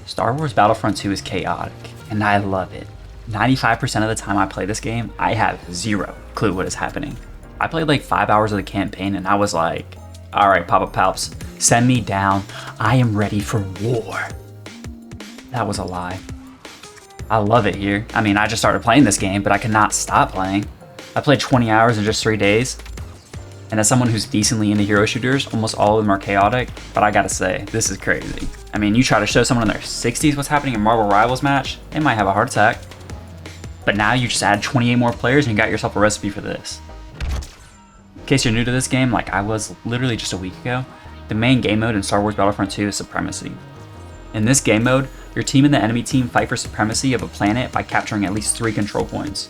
Star Wars Battlefront 2 is chaotic, and I love it. 95% of the time I play this game, I have zero clue what is happening. I played like 5 hours of the campaign and I was like, alright, Papa Palps, send me down. I am ready for war. That was a lie. I love it here. I mean, I just started playing this game, but I cannot stop playing. I played 20 hours in just 3 days. And as someone who's decently into hero shooters, almost all of them are chaotic, but I gotta say, this is crazy. I mean, you try to show someone in their 60s what's happening in Marvel Rivals match, they might have a heart attack. But now you just add 28 more players and you got yourself a recipe for this. In case you're new to this game, like I was literally just a week ago, the main game mode in Star Wars Battlefront 2 is Supremacy. In this game mode, your team and the enemy team fight for supremacy of a planet by capturing at least 3 control points.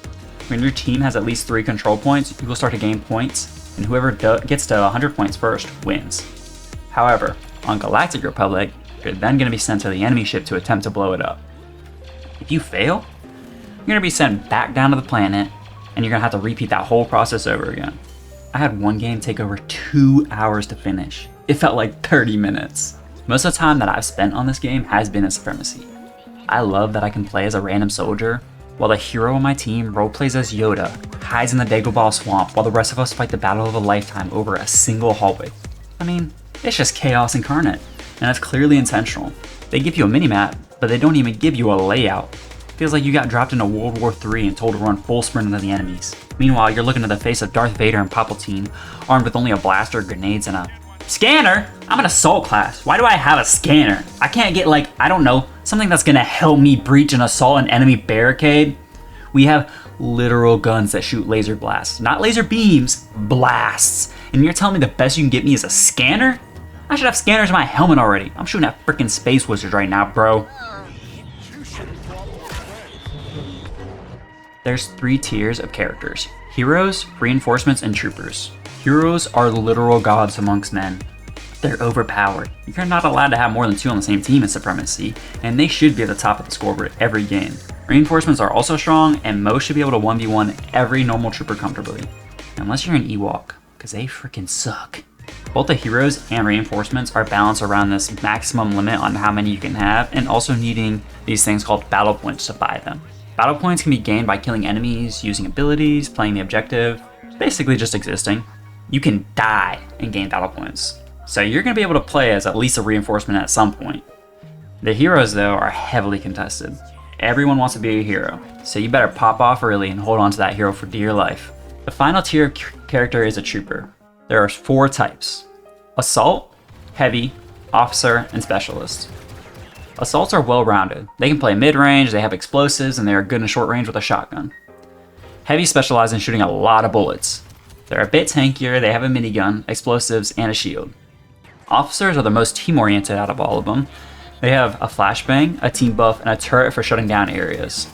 When your team has at least 3 control points, you will start to gain points, and whoever gets to 100 points first wins. However, on Galactic Republic, you're then going to be sent to the enemy ship to attempt to blow it up. If you fail, you're going to be sent back down to the planet, and you're going to have to repeat that whole process over again. I had one game take over 2 hours to finish. It felt like 30 minutes. Most of the time that I've spent on this game has been in Supremacy. I love that I can play as a random soldier, while the hero on my team roleplays as Yoda, hides in the Dagobah swamp, while the rest of us fight the battle of a lifetime over a single hallway. I mean, it's just chaos incarnate, and it's clearly intentional. They give you a minimap, but they don't even give you a layout. Feels like you got dropped into World War III and told to run full sprint into the enemies. Meanwhile, you're looking at the face of Darth Vader and Palpatine, armed with only a blaster, grenades, and a scanner? I'm an assault class. Why do I have a scanner? I can't get like, I don't know, something that's gonna help me breach and assault an enemy barricade? We have literal guns that shoot laser blasts. Not laser beams, blasts. And you're telling me the best you can get me is a scanner? I should have scanners in my helmet already. I'm shooting at freaking Space Wizards right now, bro. There's 3 tiers of characters: heroes, reinforcements, and troopers. Heroes are literal gods amongst men. They're overpowered. You're not allowed to have more than 2 on the same team in Supremacy, and they should be at the top of the scoreboard every game. Reinforcements are also strong, and most should be able to 1v1 every normal trooper comfortably. Unless you're an Ewok, because they freaking suck. Both the heroes and reinforcements are balanced around this maximum limit on how many you can have, and also needing these things called battle points to buy them. Battle points can be gained by killing enemies, using abilities, playing the objective, basically just existing. You can die and gain battle points. So you're going to be able to play as at least a reinforcement at some point. The heroes, though, are heavily contested. Everyone wants to be a hero, so you better pop off early and hold on to that hero for dear life. The final tier of character is a trooper. There are 4 types: Assault, Heavy, Officer, and Specialist. Assaults are well-rounded. They can play mid-range, they have explosives, and they are good in short range with a shotgun. Heavy specialize in shooting a lot of bullets. They're a bit tankier, they have a minigun, explosives, and a shield. Officers are the most team-oriented out of all of them. They have a flashbang, a team buff, and a turret for shutting down areas.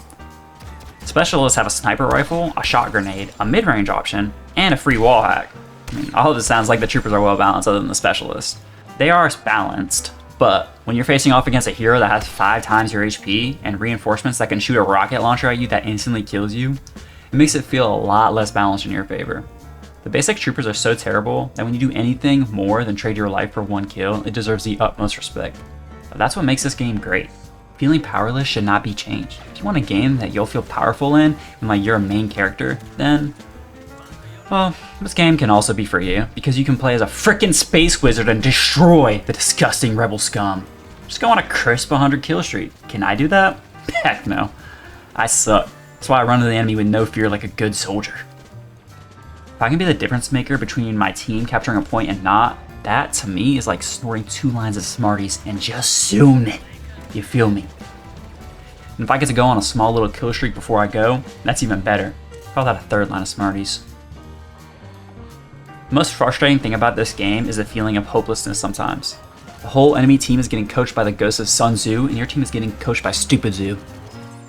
Specialists have a sniper rifle, a shot grenade, a mid-range option, and a free wall hack. I mean, all of this sounds like the troopers are well-balanced other than the specialists. They are balanced, but when you're facing off against a hero that has 5 times your HP and reinforcements that can shoot a rocket launcher at you that instantly kills you, it makes it feel a lot less balanced in your favor. The basic troopers are so terrible that when you do anything more than trade your life for 1 kill, it deserves the utmost respect. But that's what makes this game great. Feeling powerless should not be changed. If you want a game that you'll feel powerful in and like you're a main character, then, well, this game can also be for you, because you can play as a frickin' Space Wizard and destroy the disgusting rebel scum. Just go on a crisp 100 kill streak. Can I do that? Heck no. I suck. That's why I run to the enemy with no fear like a good soldier. If I can be the difference maker between my team capturing a point and not, that to me is like snorting 2 lines of Smarties and just zoom it. You feel me? And if I get to go on a small little kill streak before I go, that's even better. Call that a 3rd line of Smarties. The most frustrating thing about this game is the feeling of hopelessness sometimes. The whole enemy team is getting coached by the ghost of Sun Tzu, and your team is getting coached by Stupid Zoo.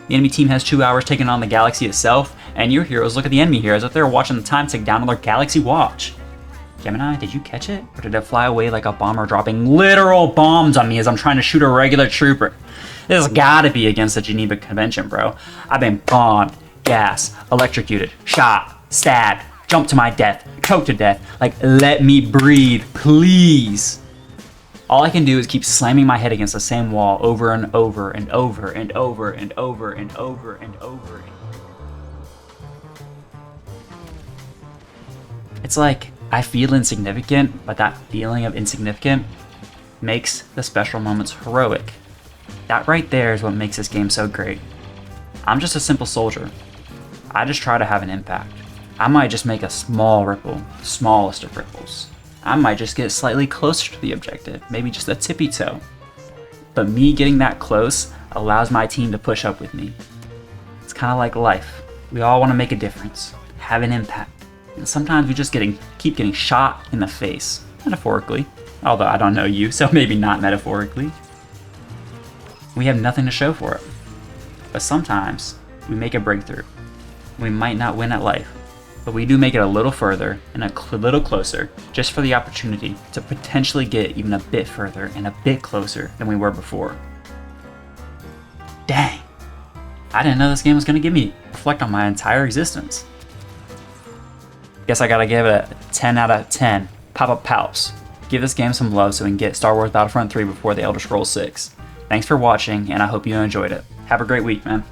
The enemy team has 2 hours taking on the galaxy itself, and your heroes look at the enemy here as if they're watching the time tick down on their galaxy watch. Gemini, did you catch it? Or did it fly away like a bomber dropping literal bombs on me as I'm trying to shoot a regular trooper? This has gotta be against the Geneva Convention, bro. I've been bombed, gassed, electrocuted, shot, stabbed, jumped to my death, choked to death. Like, let me breathe, please. All I can do is keep slamming my head against the same wall over and over and over and over and over and over and over. It's like I feel insignificant, but that feeling of insignificant makes the special moments heroic. That right there is what makes this game so great. I'm just a simple soldier. I just try to have an impact. I might just make a small ripple, smallest of ripples. I might just get slightly closer to the objective, maybe just a tippy toe. But me getting that close allows my team to push up with me. It's kind of like life. We all want to make a difference, have an impact. And sometimes we just keep getting shot in the face, metaphorically. Although I don't know you, so maybe not metaphorically. We have nothing to show for it. But sometimes we make a breakthrough. We might not win at life, but we do make it a little further and a little closer just for the opportunity to potentially get even a bit further and a bit closer than we were before. Dang, I didn't know this game was going to give me reflect on my entire existence. Guess I gotta give it a 10 out of 10 pop-up palps. Give this game some love so we can get Star Wars Battlefront 3 before the Elder Scrolls 6. Thanks for watching, and I hope you enjoyed it. Have a great week, man.